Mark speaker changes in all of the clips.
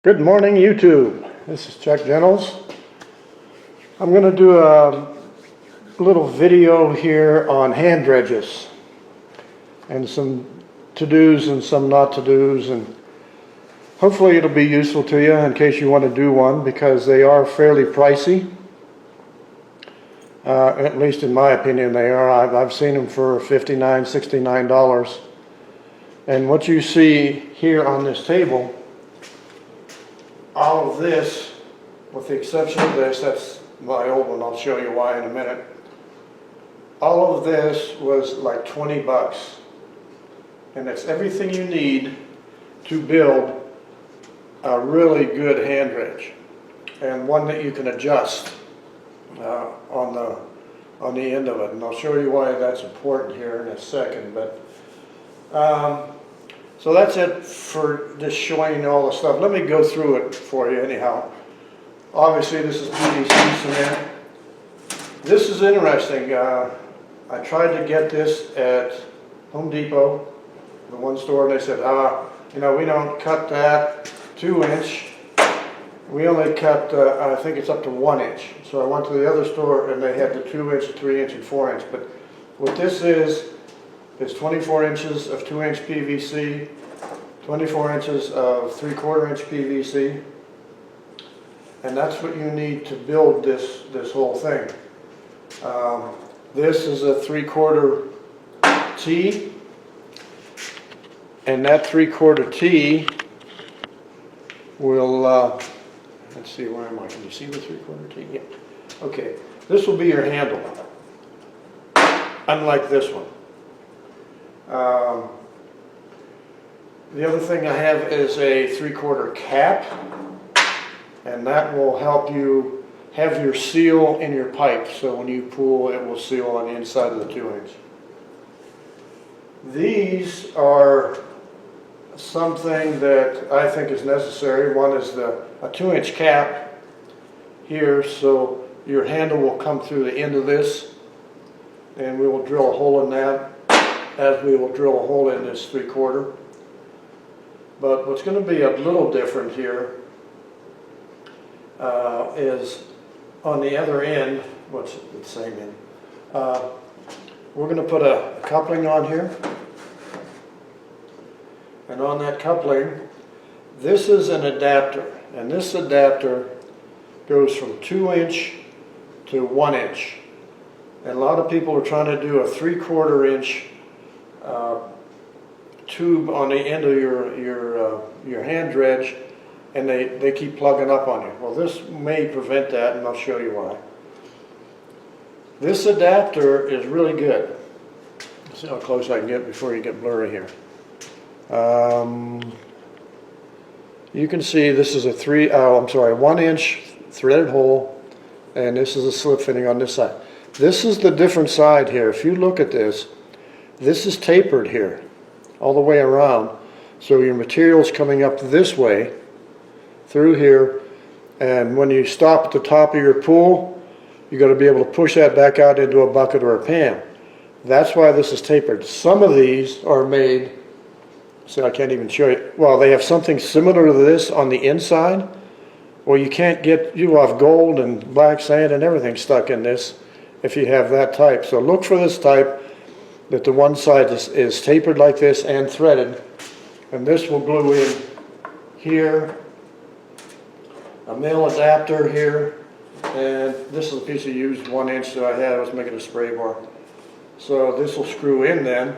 Speaker 1: Good morning, YouTube. This is Chuck Jennels. I'm going to do a little video here on hand dredges and some to-dos and some not to-dos, and hopefully it'll be useful to you in case you want to do one, because they are fairly pricey. At least in my opinion they are. I've seen them for $59, $69. And what you see here on this table, all of this, with the exception of this, that's my old one, I'll show you why in a minute. All of this was like 20 bucks. And it's everything you need to build a really good hand dredge. And one that you can adjust on the end of it. And I'll show you why that's important here in a second. But so that's it for just showing you all the stuff. Let me go through it for you anyhow. Obviously this is PVC cement. This is interesting. I tried to get this at Home Depot, the one store, and they said, you know, we don't cut that 2-inch. We only cut, I think it's up to 1 inch. So I went to the other store and they had the 2-inch, 3-inch, and 4-inch. But what this is 24 inches of 2-inch PVC, 24 inches of 3/4 inch PVC, and that's what you need to build this whole thing. This is a 3/4 T, and that 3/4 T will, let's see, where am I? Can you see the 3/4 T? Yeah. Okay, this will be your handle, unlike this one. The other thing I have is a 3/4 cap, and that will help you have your seal in your pipe, so when you pull it will seal on the inside of the 2-inch. These are something that I think is necessary. One is a 2-inch cap here, so your handle will come through the end of this, and we will drill a hole in that, as we will drill a hole in this 3/4. But what's going to be a little different here is on the other end, what's the same end, we're going to put a coupling on here, and on that coupling, this is an adapter, and this adapter goes from 2-inch to 1-inch. And a lot of people are trying to do a 3/4 inch tube on the end of your hand dredge, and they keep plugging up on you. Well, this may prevent that, and I'll show you why. This adapter is really good. Let's see how close I can get before you get blurry here. You can see this is a 1-inch threaded hole, and this is a slip fitting on this side. This is the different side here. If you look at this, this is tapered here all the way around, so your material's coming up this way through here, and when you stop at the top of your pool, you got to be able to push that back out into a bucket or a pan. That's why this is tapered. Some of these are made, see, I can't even show you, well, they have something similar to this on the inside. Well, you can't get, you'll have gold and black sand and everything stuck in this if you have that type. So look for this type that the one side is tapered like this and threaded, and this will glue in here, a male adapter here, and this is a piece of used 1-inch that I had. I was making a spray bar. So this will screw in then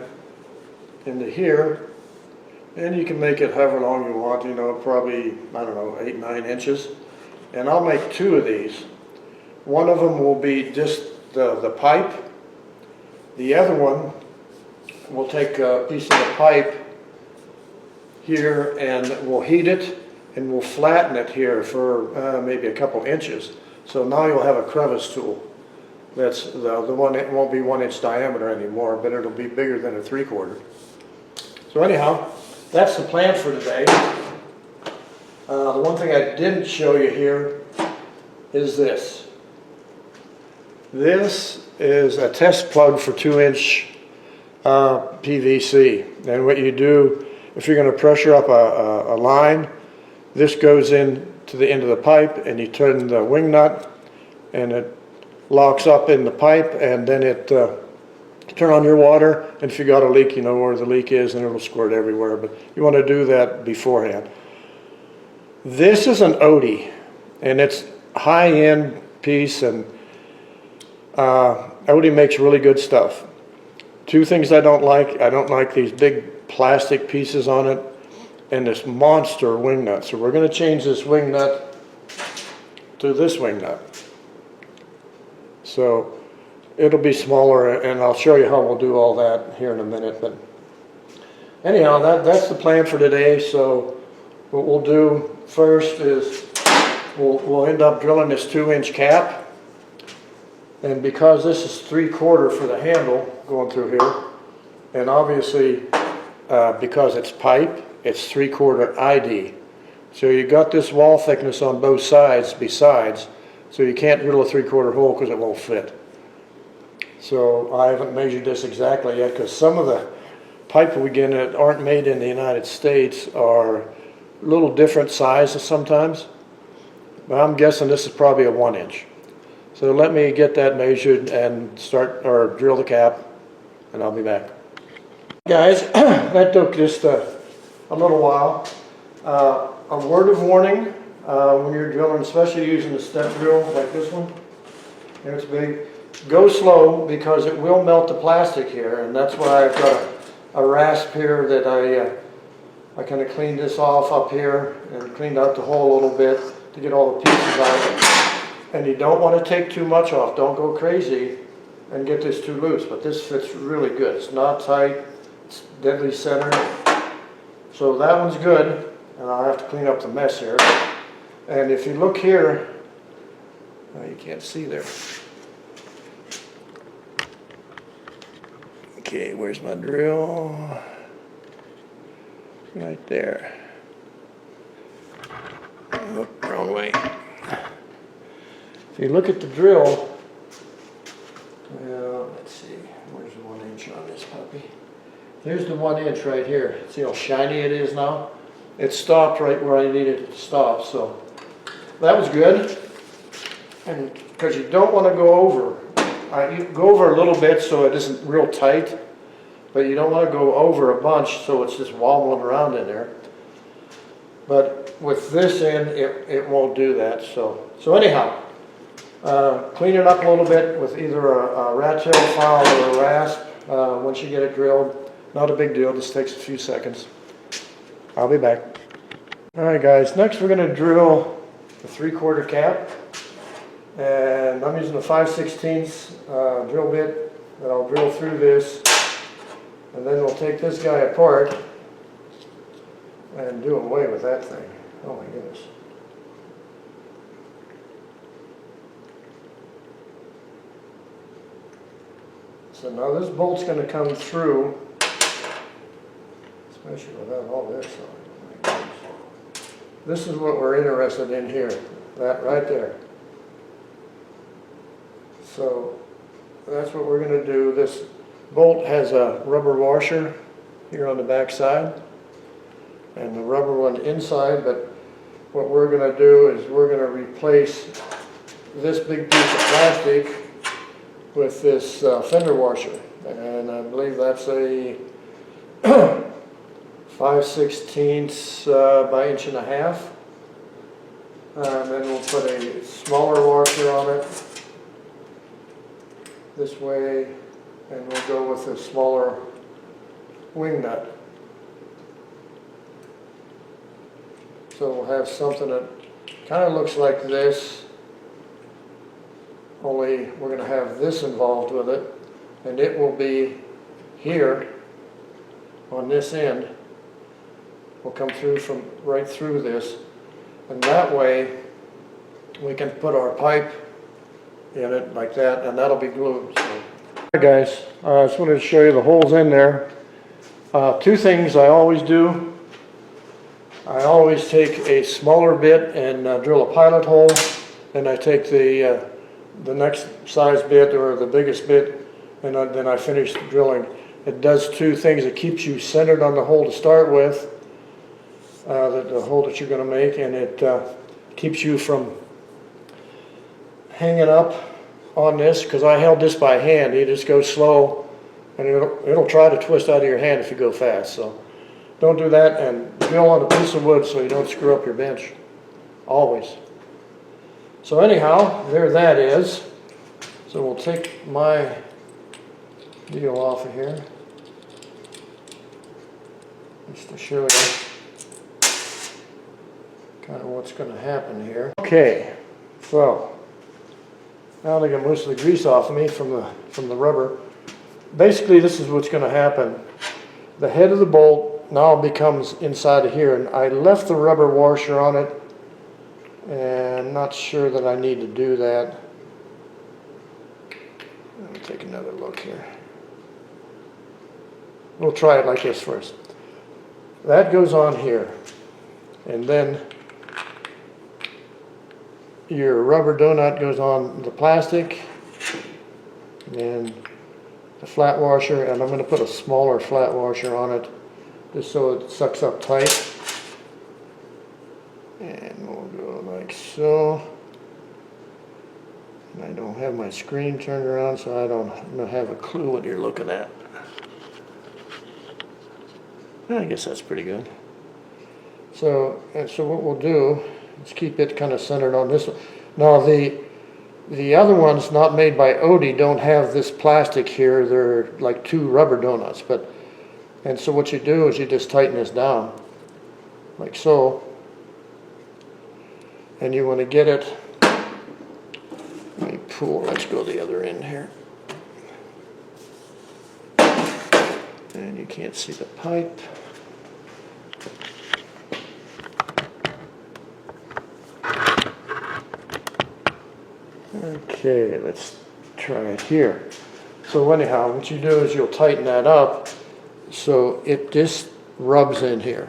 Speaker 1: into here, and you can make it however long you want, you know, probably, I don't know, 8, 9 inches. And I'll make 2 of these. One of them will be just the pipe. The other one will take a piece of the pipe here, and we'll heat it, and we'll flatten it here for maybe a couple inches. So now you'll have a crevice tool. That's the one. It won't be 1-inch diameter anymore, but it'll be bigger than a 3/4. So anyhow, that's the plan for today. The one thing I didn't show you here is this. This is a test plug for 2-inch PVC. And what you do, if you're going to pressure up a line, this goes in to the end of the pipe, and you turn the wing nut, and it locks up in the pipe, and then it turn on your water, and if you got a leak, you know where the leak is, and it'll squirt everywhere, but you want to do that beforehand. This is an Odie, and it's high-end piece, and Odie makes really good stuff. Two things I don't like these big plastic pieces on it, and this monster wing nut. So we're going to change this wing nut to this wing nut. So it'll be smaller, and I'll show you how we'll do all that here in a minute. But anyhow, that's the plan for today. So what we'll do first is we'll end up drilling this 2-inch cap. And because this is 3/4 for the handle going through here, and obviously because it's pipe, it's 3/4 ID. So you got this wall thickness on both sides besides, so you can't drill a 3/4 hole because it won't fit. So I haven't measured this exactly yet, because some of the pipe we get that aren't made in the United States are a little different sizes sometimes. But I'm guessing this is probably a 1-inch. So let me get that measured and start, or drill the cap, and I'll be back. Guys, that took just a little while. A word of warning when you're drilling, especially using a step drill like this one. Here it's big. Go slow, because it will melt the plastic here, and that's why I've got a rasp here that I kind of cleaned this off up here and cleaned out the hole a little bit to get all the pieces out. And you don't want to take too much off. Don't go crazy and get this too loose. But this fits really good. It's not tight. It's deadly centered. So that one's good. And I'll have to clean up the mess here. And if you look here, you can't see there. Okay, where's my drill? Right there. Oh, wrong way. If you look at the drill, well, let's see, where's the 1-inch on this puppy? There's the 1-inch right here. See how shiny it is now? It stopped right where I needed it to stop, so that was good. And because you don't want to go over. You go over a little bit so it isn't real tight, but you don't want to go over a bunch so it's just wobbling around in there. But with this end, it won't do that. So anyhow, clean it up a little bit with either a rat tail file or a rasp once you get it drilled. Not a big deal, just takes a few seconds. I'll be back. Alright guys, next we're going to drill the 3/4 cap. And I'm using a 5/16 drill bit that I'll drill through this. And then we'll take this guy apart and do away with that thing. Oh my goodness. So now this bolt's going to come through, especially without all this on. Oh my goodness. This is what we're interested in here, that right there. So that's what we're going to do. This bolt has a rubber washer here on the back side and the rubber one inside, but what we're going to do is we're going to replace this big piece of plastic with this fender washer, and I believe that's a 5/16 by 1.5 inches. And then we'll put a smaller washer on it this way, and we'll go with a smaller wing nut. So we'll have something that kind of looks like this, only we're going to have this involved with it, and it will be here on this end. We'll come through from right through this, and that way we can put our pipe in it like that, and that'll be glued. So. Alright guys, I just wanted to show you the holes in there. Two things I always do. I always take a smaller bit and drill a pilot hole, and I take the next size bit or the biggest bit, and then I finish drilling. It does two things. It keeps you centered on the hole to start with, the hole that you're going to make, and it keeps you from hanging up on this, because I held this by hand. You just go slow and it'll try to twist out of your hand if you go fast. So don't do that, and drill on a piece of wood so you don't screw up your bench, always. So anyhow, there that is. So we'll take my deal off of here just to show you kind of what's going to happen here. Okay, so now they get most of the grease off of me from the rubber. Basically, this is what's going to happen. The head of the bolt now becomes inside of here, and I left the rubber washer on it, and I'm not sure that I need to do that. Let me take another look here. We'll try it like this first. That goes on here, and then your rubber donut goes on the plastic, and the flat washer, and I'm going to put a smaller flat washer on it just so it sucks up tight. And we'll go like so. And I don't have my screen turned around, so I don't have a clue what you're looking at. I guess that's pretty good. So what we'll do is keep it kind of centered on this one. Now the other ones not made by Odie don't have this plastic here. They're like two rubber donuts. And so what you do is you just tighten this down like so. And you want to get it, let me pull, let's go the other end here. And you can't see the pipe. Okay, let's try it here. So anyhow, what you do is you'll tighten that up so it just rubs in here.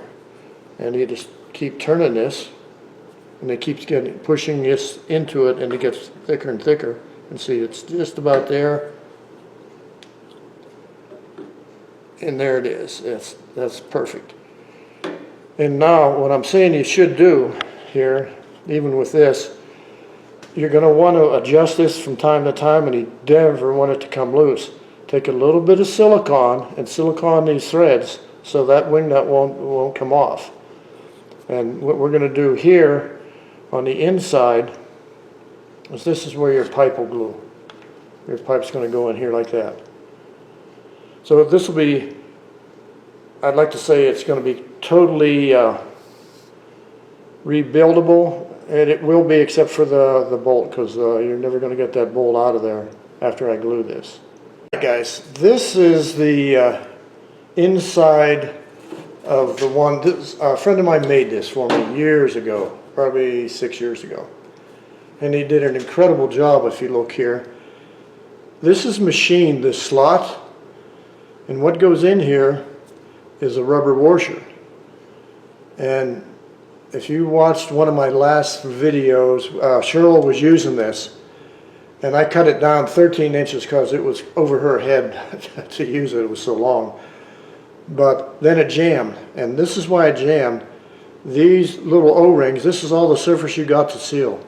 Speaker 1: And you just keep turning this, and it keeps pushing this into it, and it gets thicker and thicker. And see, it's just about there. And there it is. That's perfect. And now what I'm saying you should do here, even with this, you're going to want to adjust this from time to time, and you never want it to come loose. Take a little bit of silicone and silicone these threads so that wing nut won't come off. And what we're going to do here on the inside is this is where your pipe will glue. Your pipe's going to go in here like that. So this will be, I'd like to say it's going to be totally rebuildable. And it will be, except for the bolt, because you're never going to get that bolt out of there after I glue this. All right, guys, this is the inside of the one. A friend of mine made this for me years ago, probably 6 years ago. And he did an incredible job if you look here. This is machined, this slot. And what goes in here is a rubber washer. And if you watched one of my last videos, Cheryl was using this, and I cut it down 13 inches because it was over her head to use it. It was so long. But then it jammed, and this is why it jammed. These little O-rings, this is all the surface you got to seal.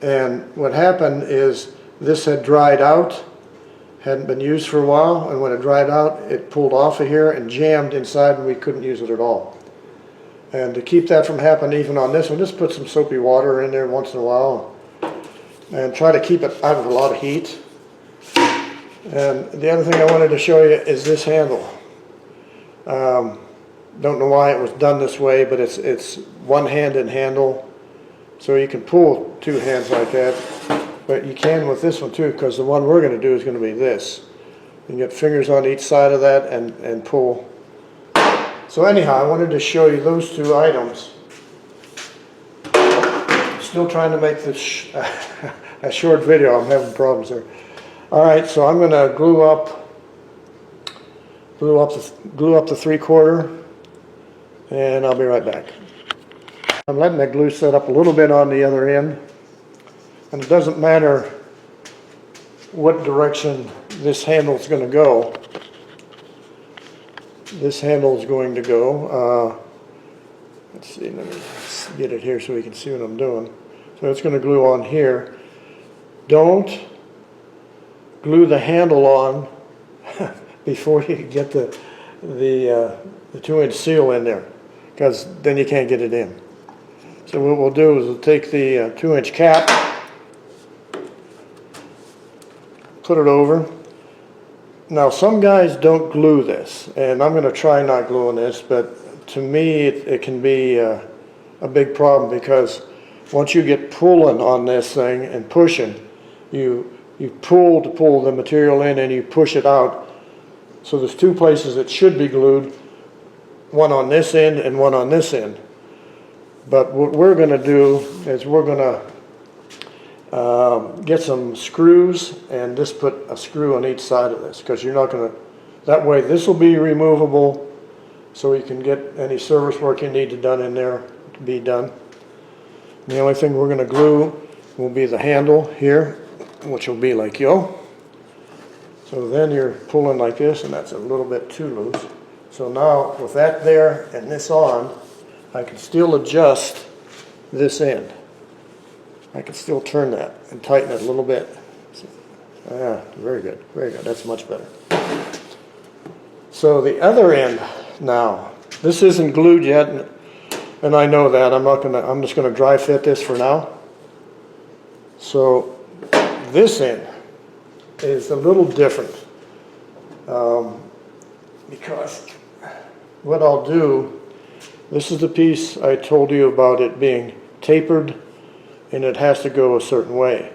Speaker 1: And what happened is this had dried out, hadn't been used for a while, and when it dried out, it pulled off of here and jammed inside, and we couldn't use it at all. And to keep that from happening even on this one, just put some soapy water in there once in a while and try to keep it out of a lot of heat. And the other thing I wanted to show you is this handle. Don't know why it was done this way, but it's one-handed handle, so you can pull two hands like that. But you can with this one too, because the one we're going to do is going to be this. You get fingers on each side of that and pull. So anyhow, I wanted to show you those two items. Still trying to make this a short video. I'm having problems there. All right, so I'm going to glue up the 3/4, and I'll be right back. I'm letting that glue set up a little bit on the other end, and it doesn't matter what direction this handle is going to go. This handle is going to go Let's see, let me get it here so we can see what I'm doing. So it's going to glue on here. Don't glue the handle on before you get the 2-inch seal in there, because then you can't get it in. So what we'll do is we'll take the 2-inch cap, put it over. Now some guys don't glue this, and I'm going to try not gluing this, but to me it can be a big problem, because once you get pulling on this thing and pushing, you pull to pull the material in and you push it out. So there's two places it should be glued, one on this end and one on this end. But what we're going to do is we're going to get some screws and just put a screw on each side of this, because you're not going to, that way this will be removable so you can get any service work you need done in there to be done. The only thing we're going to glue will be the handle here, which will be like yo. So then you're pulling like this, and that's a little bit too loose. So now with that there and this on, I can still adjust this end. I can still turn that and tighten it a little bit. Ah, very good, very good. That's much better. So the other end now, this isn't glued yet, and I know that. I'm just gonna dry fit this for now. So this end is a little different, because what I'll do, this is the piece I told you about it being tapered, and it has to go a certain way.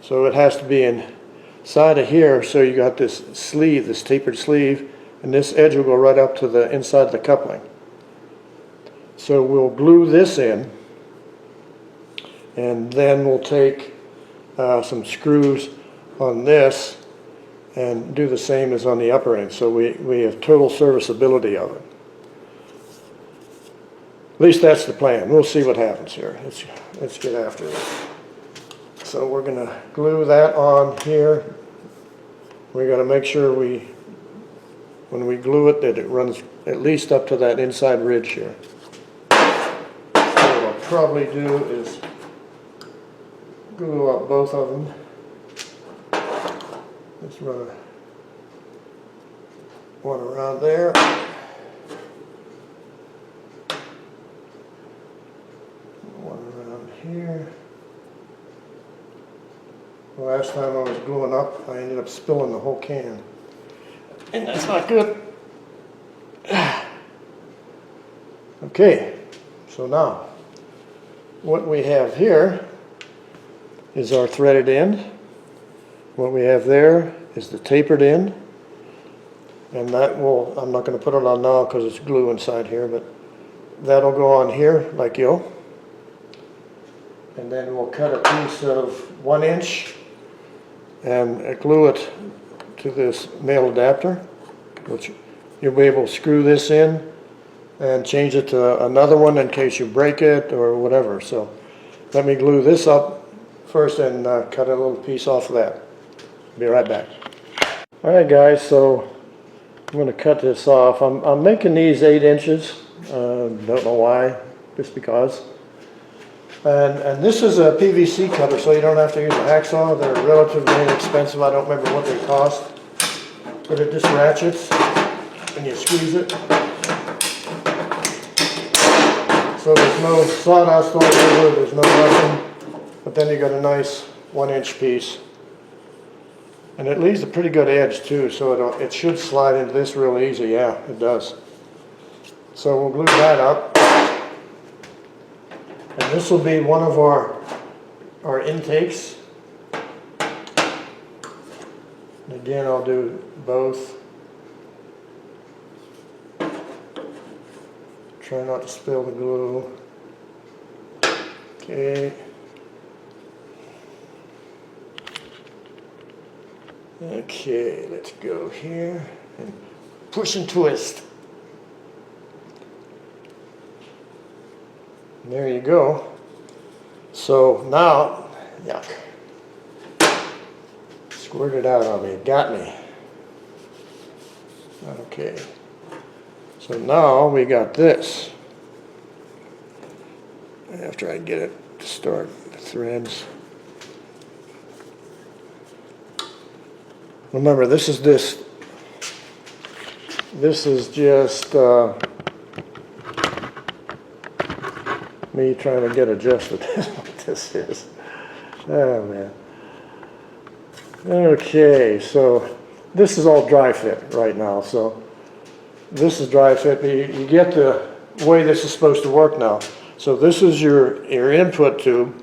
Speaker 1: So it has to be inside of here, so you got this sleeve, this tapered sleeve, and this edge will go right up to the inside of the coupling. So we'll glue this in, and then we'll take some screws on this and do the same as on the upper end, so we have total serviceability of it. At least that's the plan. We'll see what happens here. Let's get after it. So we're going to glue that on here. We're going to make sure when we glue it, that it runs at least up to that inside ridge here. So what I'll probably do is glue up both of them. Let's run one around there. One around here. The last time I was gluing up, I ended up spilling the whole can. And that's not good. Okay, so now what we have here is our threaded end. What we have there is the tapered end, and that will, I'm not going to put it on now because it's glue inside here, but that'll go on here like yo. And then we'll cut a piece of 1 inch and glue it to this male adapter, which you'll be able to screw this in and change it to another one in case you break it or whatever. So let me glue this up first and cut a little piece off of that. Be right back. Alright guys, so I'm going to cut this off. I'm making these 8 inches. Don't know why, just because. And this is a PVC cutter, so you don't have to use a hacksaw. They're relatively inexpensive. I don't remember what they cost. But it just ratchets and you squeeze it. So there's no sawdust all over, there's no nothing. But then you got a nice 1 inch piece. And it leaves a pretty good edge too, so it should slide into this real easy. Yeah, it does. So we'll glue that up. And this will be one of our intakes. And again, I'll do both. Try not to spill the glue. Okay. Okay, let's go here and push and twist. And there you go. So now, yuck, squirted out on me, got me. Okay, so now we got this. after I get it to start the threads. Remember, this is just me trying to get adjusted. That's what this is. Oh man. Okay, so this is all dry fit right now. So this is dry fit. You get the way this is supposed to work now. So this is your input tube,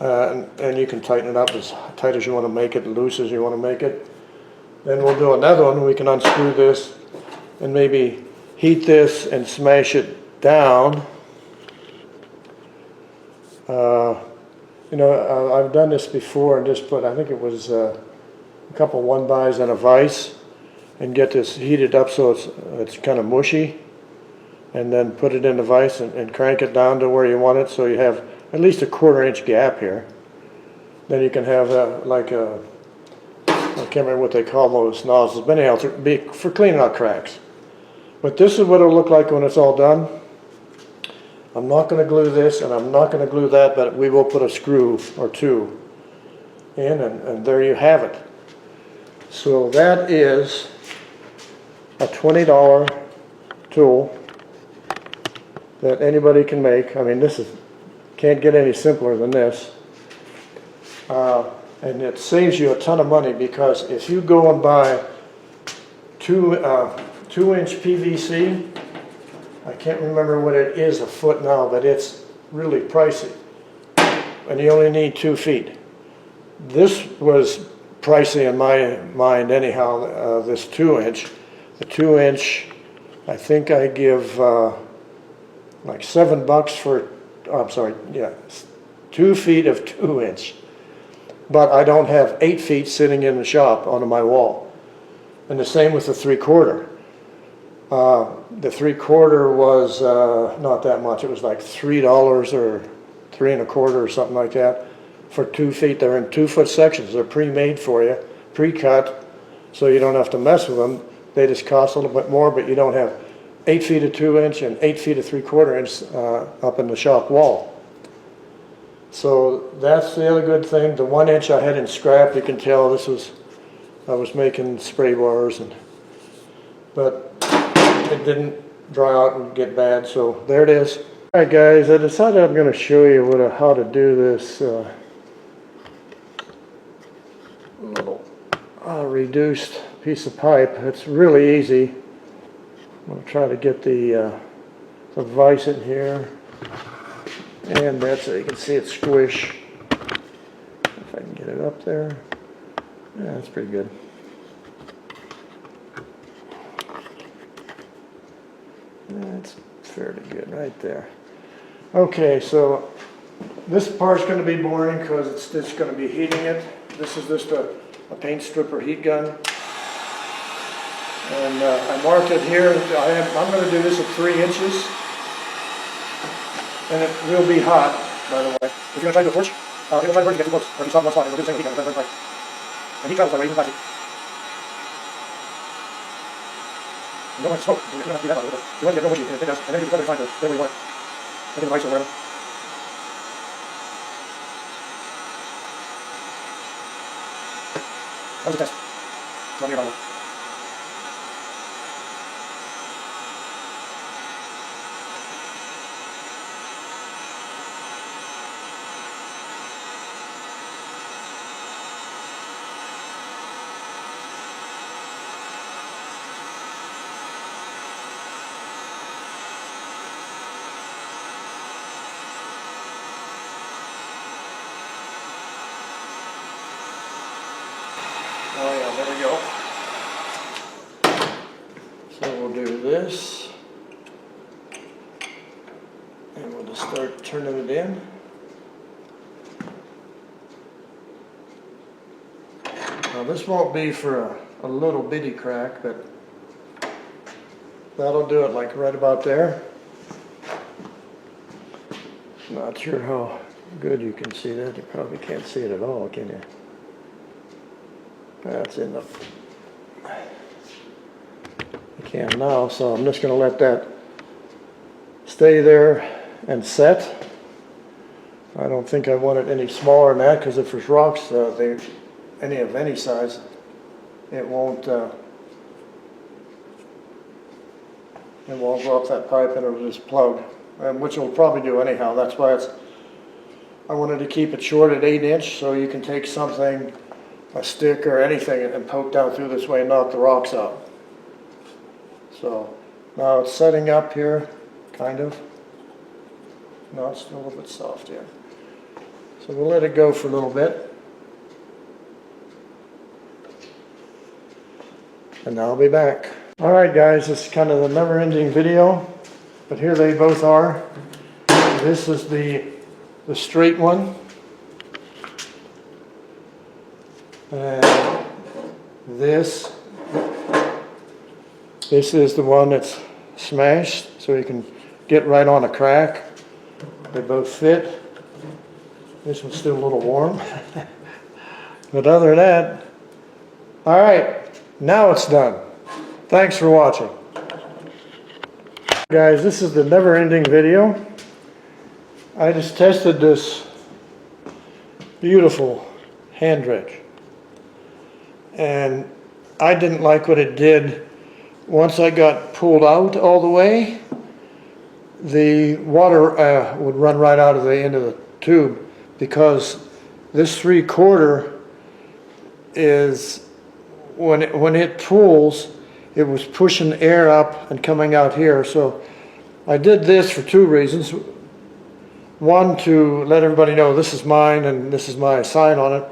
Speaker 1: and you can tighten it up as tight as you want to make it, loose as you want to make it. Then we'll do another one. We can unscrew this and maybe heat this and smash it down. You know, I've done this before and just put, I think it was a couple 1-bys and a vise, and get this heated up so it's kind of mushy, and then put it in the vise and crank it down to where you want it, so you have at least a 1/4-inch gap here. Then you can have like a, I can't remember what they call those nozzles, but anyhow, it'll be for cleaning out cracks. But this is what it'll look like when it's all done. I'm not going to glue this, and I'm not going to glue that, but we will put a screw or two in, and there you have it. So that is a $20 tool that anybody can make. I mean, this can't get any simpler than this. And it saves you a ton of money, because if you go and buy 2-inch PVC, I can't remember what it is a foot now, but it's really pricey, and you only need 2 feet. This was pricey in my mind anyhow, this 2-inch. The 2-inch, I think I give like $7 for, oh, I'm sorry, yeah, 2 feet of 2-inch. But I don't have 8 feet sitting in the shop on my wall. And the same with the 3/4. The 3/4 was not that much. It was like $3 or $3 1/4 or something like that for 2 feet. They're in 2-foot sections. They're pre-made for you, pre-cut, so you don't have to mess with them. They just cost a little bit more, but you don't have 8 feet of 2-inch and 8 feet of 3/4 inch up in the shop wall. So that's the other good thing. The 1-inch I had in scrap. You can tell I was making spray bars, but it didn't dry out and get bad, so there it is. Alright guys, I decided I'm going to show you how to do this little reduced piece of pipe. It's really easy. I'm going to try to get the vise in here, and that's it. You can see it squish. If I can get it up there. Yeah, that's pretty good. That's fairly good right there. Okay, so this part's going to be boring because it's just going to be heating it. This is just a paint stripper heat gun. And I marked it here. I'm going to do this at 3 inches. And it will be hot, by the way. If you're going to try to do a torch, it'll try to burn to get too close. Or if you stop in one spot, it'll do the same with heat gun. It'll burn twice. And heat travels like raising plastic. You don't want to smoke, you don't have to do that, but you want to get real mushy, and it does, and then you can try to get where you want it. Make it the vise or whatever. That was a test. It's not near bottom. Oh yeah, there we go. So we'll do this, and we'll just start turning it in. Now this won't be for a little bitty crack, but that'll do it like right about there. Not sure how good you can see that. You probably can't see it at all, can you? That's in the, I can now, so I'm just going to let that stay there and set. I don't think I want it any smaller than that, because if there's rocks, any of any size, it won't go up that pipe and it'll just plug, which it'll probably do anyhow. That's why I wanted to keep it short at 8" so you can take something, a stick or anything, and poke down through this way and knock the rocks out. So now it's setting up here, kind of. No, it's still a little bit soft here. So we'll let it go for a little bit. And now I'll be back. All right, guys, this is kind of the never-ending video, but here they both are. This is the straight one. And this is the one that's smashed, so you can get right on a crack. They both fit. This one's still a little warm. But other than that, all right, now it's done. Thanks for watching. Guys, this is the never-ending video. I just tested this beautiful hand dredge. And I didn't like what it did. Once I got pulled out all the way, the water would run right out of the end of the tube, because this 3/4 is, when it pulls, it was pushing air up and coming out here. So I did this for 2 reasons. One, to let everybody know this is mine and this is my sign on it.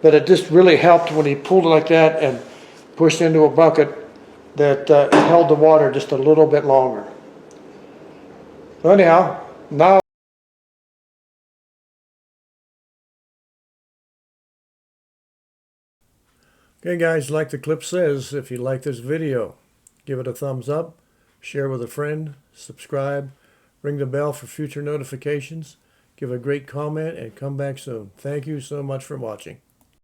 Speaker 1: But it just really helped when he pulled it like that and pushed into a bucket, that it held the water just a little bit longer. So anyhow, now okay guys, like the clip says, if you like this video, give it a thumbs up, share with a friend, subscribe, ring the bell for future notifications, give a great comment, and come back soon. Thank you so much for watching.